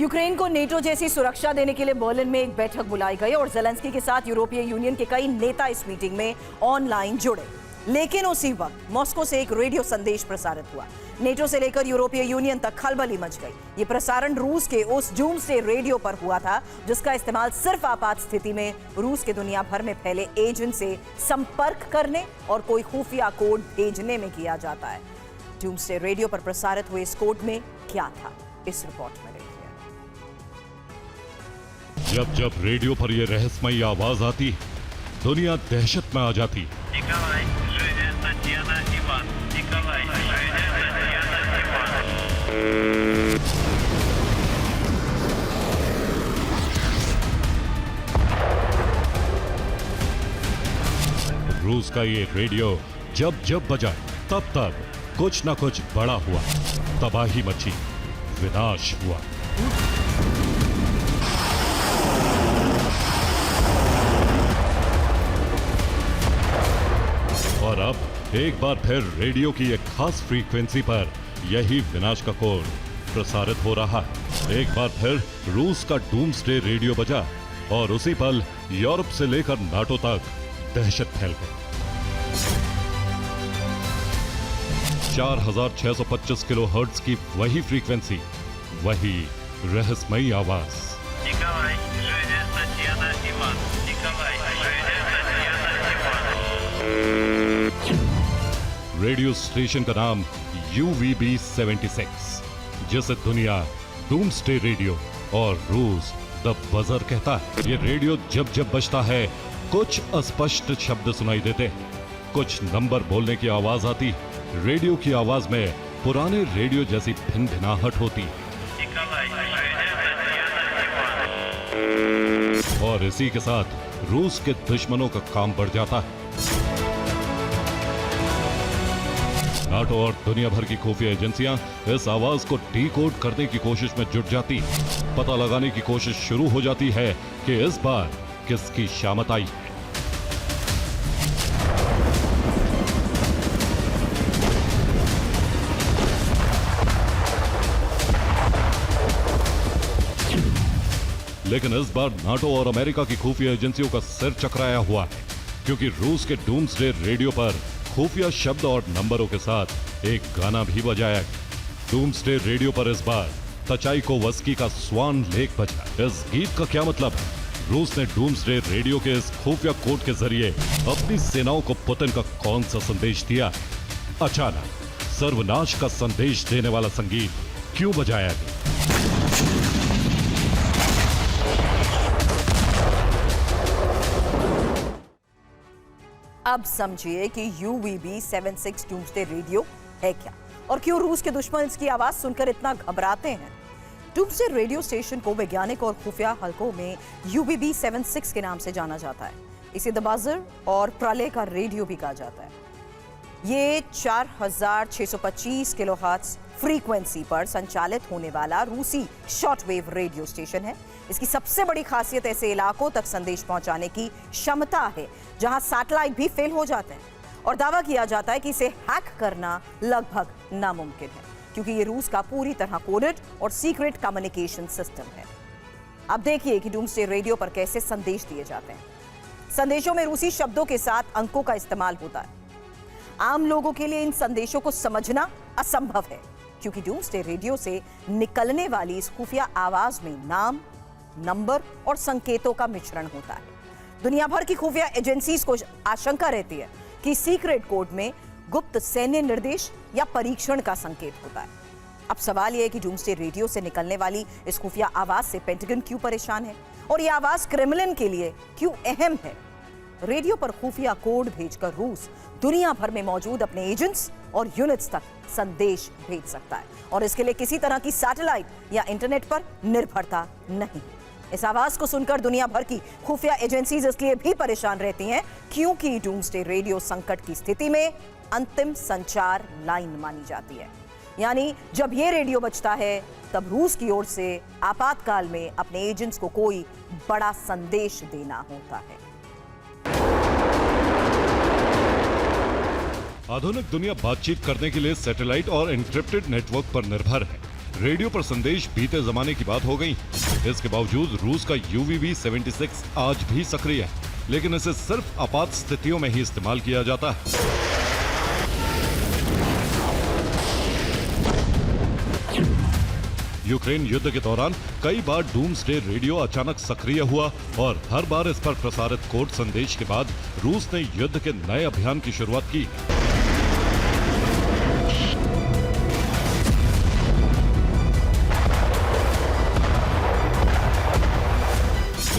Ukraine को NATO जैसी सुरक्षा देने के लिए बर्लिन में एक बैठक बुलाई गई और जेलेंस्की के साथ यूरोपीय यूनियन के कई नेता इस मीटिंग में ऑनलाइन जुड़े। लेकिन उसी वक्त मॉस्को से एक रेडियो संदेश प्रसारित हुआ। नेटो से लेकर यूरोपीय यूनियन तक खलबली मच गई। ये प्रसारण रूस के उस डूम्सडे रेडियो पर हुआ था जिसका इस्तेमाल सिर्फ आपात स्थिति में रूस के दुनिया भर में फैले एजेंट से संपर्क करने और कोई खुफिया कोड भेजने में किया जाता है। डूम्सडे रेडियो पर प्रसारित हुए इस कोड में क्या था, इस रिपोर्ट में देखिए। जब जब रेडियो पर यह रहस्यमयी आवाज आती, दुनिया दहशत में आ जाती। रूस का ये रेडियो जब जब बजा, तब तब कुछ न कुछ बड़ा हुआ, तबाही मची, विनाश हुआ। और अब एक बार फिर रेडियो की एक खास फ्रीक्वेंसी पर यही विनाश का कोड प्रसारित हो रहा है। एक बार फिर रूस का डूम्सडे रेडियो बजा और उसी पल यूरोप से लेकर नाटो तक दहशत फैल गई। 4625 किलोहर्ट्ज की वही फ्रीक्वेंसी, वही रहस्यमयी आवाज। रेडियो स्टेशन का नाम UVB-76, जिसे दुनिया डूम्सडे रेडियो और रूस द बजर कहता है। ये रेडियो जब जब बजता है, कुछ अस्पष्ट शब्द सुनाई देते हैं, कुछ नंबर बोलने की आवाज आती। रेडियो की आवाज में पुराने रेडियो जैसी भिनभिनाहट होती और इसी के साथ रूस के दुश्मनों का काम बढ़ जाता है। नाटो और दुनिया भर की खुफिया एजेंसियां इस आवाज को डीकोड करने की कोशिश में जुट जाती। पता लगाने की कोशिश शुरू हो जाती है कि इस बार किसकी शामत आई। लेकिन इस बार नाटो और अमेरिका की खुफिया एजेंसियों का सिर चकराया हुआ है, क्योंकि रूस के डूम्सडे रेडियो पर खुफिया शब्द और नंबरों के साथ एक गाना भी बजाया गया। डूम्सडे रेडियो पर इस बार तचाइकोवस्की का स्वान लेक बजा। इस गीत का क्या मतलब है? रूस ने डूम्सडे रेडियो के इस खुफिया कोड के जरिए अपनी सेनाओं को पुतिन का कौन सा संदेश दिया? अचानक सर्वनाश का संदेश देने वाला संगीत क्यों बजाया गया? अब समझिए कि UVB-76 डूम्सडे रेडियो है क्या और क्यों रूस के दुश्मन इसकी आवाज सुनकर इतना घबराते हैं। डूम्सडे रेडियो स्टेशन को वैज्ञानिक और खुफिया हलकों में UVB-76 के नाम से जाना जाता है। इसे द बजर और प्रलय का रेडियो भी कहा जाता है। ये 4625 किलोहर्ट्ज फ्रीक्वेंसी पर संचालित होने वाला रूसी शॉर्टवेव रेडियो स्टेशन है। इसकी सबसे बड़ी खासियत ऐसे इलाकों तक संदेश पहुंचाने की क्षमता है जहां सैटेलाइट भी फेल हो जाते हैं और दावा किया जाता है कि इसे हैक करना लगभग नामुमकिन है, क्योंकि ये रूस का पूरी तरह कोडेड और सीक्रेट कम्युनिकेशन सिस्टम है। अब देखिए कि डूम्सडे रेडियो पर कैसे संदेश दिए जाते हैं। संदेशों में रूसी शब्दों के साथ अंकों का इस्तेमाल होता है। आम लोगों के लिए इन संदेशों को समझना असंभव है, क्योंकि डूम्सडे रेडियो से निकलने वाली इस खुफिया आवाज में नाम, नंबर और संकेतों का मिश्रण होता है। दुनिया भर की खुफिया एजेंसीज को आशंका रहती है कि सीक्रेट कोड में गुप्त सैन्य निर्देश या परीक्षण का संकेत होता है। अब सवाल यह है कि डूम्सडे रेडियो से निकलने वाली इस खुफिया आवाज से पेंटागन क्यों परेशान है और यह आवाज क्रेमलिन के लिए क्यों अहम है। रेडियो पर खुफिया कोड भेजकर रूस दुनिया भर में मौजूद अपने एजेंट्स और यूनिट्स तक संदेश भेज सकता है और इसके लिए किसी तरह की सैटेलाइट या इंटरनेट पर निर्भरता नहीं। इस आवाज को सुनकर दुनिया भर की खुफिया एजेंसीज इसलिए भी परेशान रहती हैं क्योंकि डूम्सडे रेडियो संकट की स्थिति में अंतिम संचार लाइन मानी जाती है। यानी जब यह रेडियो बजता है तब रूस की ओर से आपातकाल में अपने एजेंट्स को कोई बड़ा संदेश देना होता है। आधुनिक दुनिया बातचीत करने के लिए सैटेलाइट और एन्क्रिप्टेड नेटवर्क पर निर्भर है। रेडियो पर संदेश बीते जमाने की बात हो गई। इसके बावजूद रूस का UVB-76 आज भी सक्रिय है, लेकिन इसे सिर्फ आपात स्थितियों में ही इस्तेमाल किया जाता है। यूक्रेन युद्ध के दौरान कई बार डूम्सडे रेडियो अचानक सक्रिय हुआ और हर बार इस पर प्रसारित कोड संदेश के बाद रूस ने युद्ध के नए अभियान की शुरुआत की।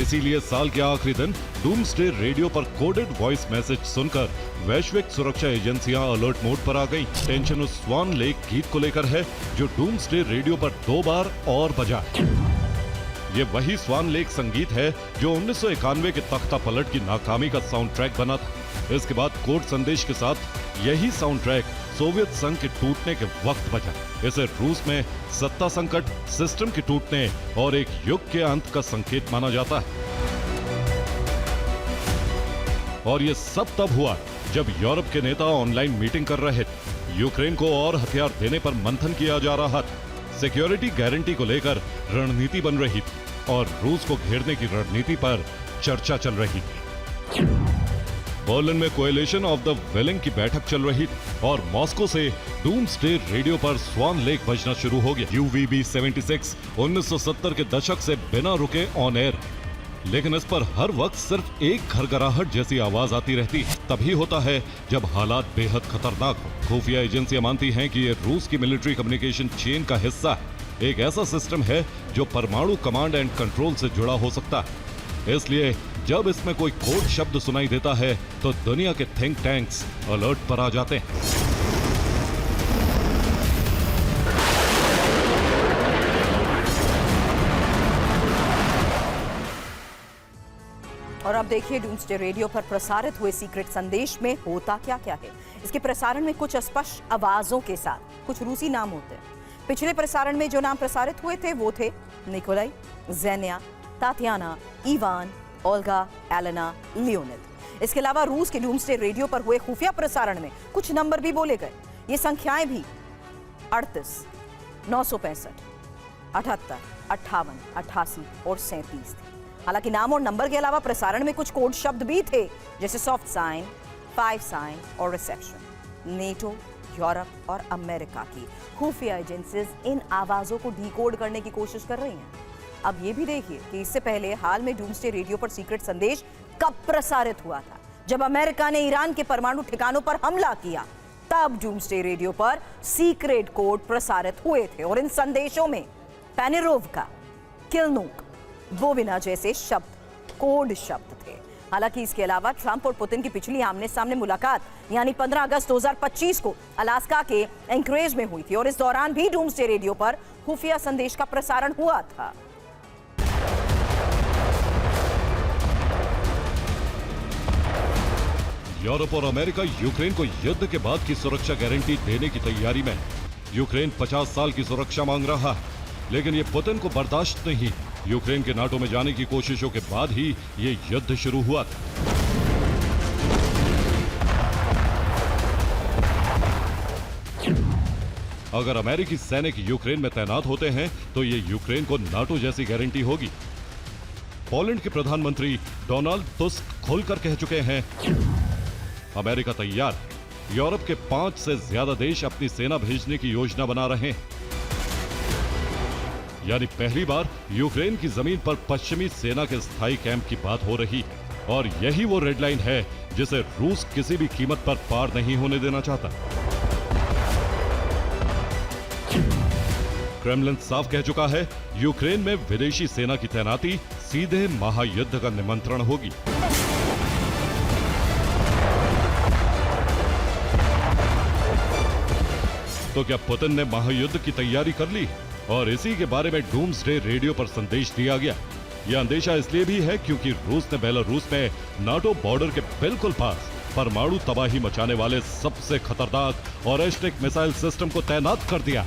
इसीलिए साल के आखिरी दिन डूम्सडे रेडियो पर कोडेड वॉइस मैसेज सुनकर वैश्विक सुरक्षा एजेंसियां अलर्ट मोड पर आ गईं। टेंशन उस स्वान लेक गीत को लेकर है जो डूम्सडे रेडियो पर 2 बार और बजा। ये वही स्वान लेक संगीत है जो 1991 के तख्ता पलट की नाकामी का साउंड ट्रैक बना था। इसके बाद कोड संदेश के साथ यही साउंड ट्रैक सोवियत संघ के टूटने के वक्त बजा। इसे रूस में सत्ता संकट, सिस्टम के टूटने और एक युग के अंत का संकेत माना जाता है। और ये सब तब हुआ जब यूरोप के नेता ऑनलाइन मीटिंग कर रहे थे। यूक्रेन को और हथियार देने पर मंथन किया जा रहा था। सिक्योरिटी गारंटी को लेकर रणनीति बन रही थी और रूस को घेरने की रणनीति पर चर्चा चल रही थी। बर्लिन में कोएलिशन ऑफ द विलिंग की बैठक चल रही थी और मॉस्को से डूम्सडे रेडियो पर स्वान लेक बजना शुरू हो गया। UVB-76 1970 के दशक से बिना रुके ऑन एयर, लेकिन इस पर हर वक्त सिर्फ एक घरघराहट जैसी आवाज आती रहती है। तभी होता है जब हालात बेहद खतरनाक हो। खुफिया एजेंसियां मानती हैं कि ये रूस की मिलिट्री कम्युनिकेशन चेन का हिस्सा है। एक ऐसा सिस्टम है जो परमाणु कमांड एंड कंट्रोल से जुड़ा हो सकता है। इसलिए जब इसमें कोई कोड शब्द सुनाई देता है तो दुनिया के थिंक टैंक्स अलर्ट पर आ जाते हैं। और अब देखिए डूम्सडे रेडियो पर प्रसारित हुए सीक्रेट संदेश में होता क्या क्या है। इसके प्रसारण में कुछ अस्पष्ट आवाजों के साथ कुछ रूसी नाम होते हैं। पिछले प्रसारण में जो नाम प्रसारित हुए थे वो थे Nikolai, Zhenya, Tatiana, Ivan, Olga, Elena, Leonid. इसके अलावा रूस के डूम्सडे रेडियो पर हुए खुफिया प्रसारण में कुछ नंबर भी बोले गए। ये संख्याएं भी 38, 965, 78, 58, 88 और 37 थी। हालांकि नाम और नंबर के अलावा प्रसारण में कुछ कोड शब्द भी थे, जैसे सॉफ्ट साइन, 5 साइन और रिसेप्शन। नेटो, यूरोप और अमेरिका की खुफिया एजेंसीज इन आवाजों को डिकोड करने की कोशिश कर रही हैं। अब ये भी देखिए कि इससे पहले हाल में डूम्सडे रेडियो पर सीक्रेट संदेश कब प्रसारित हुआ था। जब अमेरिका ने ईरान के परमाणु ठिकानों पर हमला किया, तब डूम्सडे रेडियो पर सीक्रेट कोड प्रसारित हुए थे और इन संदेशों में पेनिरोवका, किल्नुक, वोविना जैसे शब्द कोड शब्द थे। हालांकि इसके अलावा ट्रंप और पुतिन की पिछली आमने सामने मुलाकात यानी 15 अगस्त 2025 को अलास्का के एंकरेज में हुई थी और इस दौरान भी डूम्सडे रेडियो पर खुफिया संदेश का प्रसारण हुआ था। यूरोप और अमेरिका यूक्रेन को युद्ध के बाद की सुरक्षा गारंटी देने की तैयारी में है। यूक्रेन 50 साल की सुरक्षा मांग रहा है, लेकिन ये पुतिन को बर्दाश्त नहीं। यूक्रेन के नाटो में जाने की कोशिशों के बाद ही ये युद्ध शुरू हुआ था। अगर अमेरिकी सैनिक यूक्रेन में तैनात होते हैं तो ये यूक्रेन को नाटो जैसी गारंटी होगी। पोलैंड के प्रधानमंत्री डोनाल्ड टस्क खुलकर कह चुके हैं, अमेरिका तैयार। यूरोप के 5 से ज्यादा देश अपनी सेना भेजने की योजना बना रहे हैं। यानी पहली बार यूक्रेन की जमीन पर पश्चिमी सेना के स्थायी कैंप की बात हो रही है और यही वो रेड लाइन है जिसे रूस किसी भी कीमत पर पार नहीं होने देना चाहता। क्रेमलिन साफ कह चुका है, यूक्रेन में विदेशी सेना की तैनाती सीधे महायुद्ध का निमंत्रण होगी। तो क्या पुतिन ने महायुद्ध की तैयारी कर ली और इसी के बारे में डूम्सडे रेडियो पर संदेश दिया गया? यह अंदेशा इसलिए भी है क्योंकि रूस ने बेलारूस में नाटो बॉर्डर के बिल्कुल पास परमाणु तबाही मचाने वाले सबसे खतरनाक ऑरेस्टिक मिसाइल सिस्टम को तैनात कर दिया।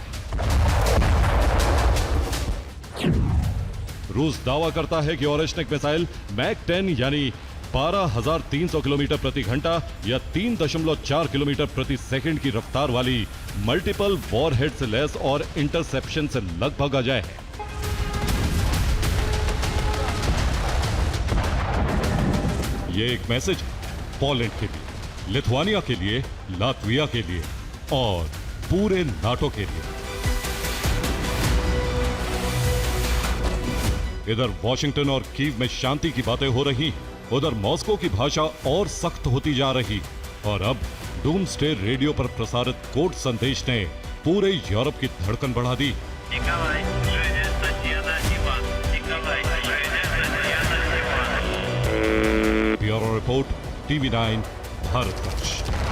रूस दावा करता है कि ऑरेस्टिक मिसाइल मैक 10 यानी 12,300 किलोमीटर प्रति घंटा या 3.4 किलोमीटर प्रति सेकंड की रफ्तार वाली मल्टीपल वॉरहेड से लैस और इंटरसेप्शन से लगभग अजय है। ये एक मैसेज है पोलैंड के लिए, लिथुआनिया के लिए, लातविया के लिए और पूरे नाटो के लिए। इधर वॉशिंगटन और कीव में शांति की बातें हो रही, उधर मॉस्को की भाषा और सख्त होती जा रही और अब डूम्सडे रेडियो पर प्रसारित कोड संदेश ने पूरे यूरोप की धड़कन बढ़ा दी। Bureau report, TV9 Bharatvarsh.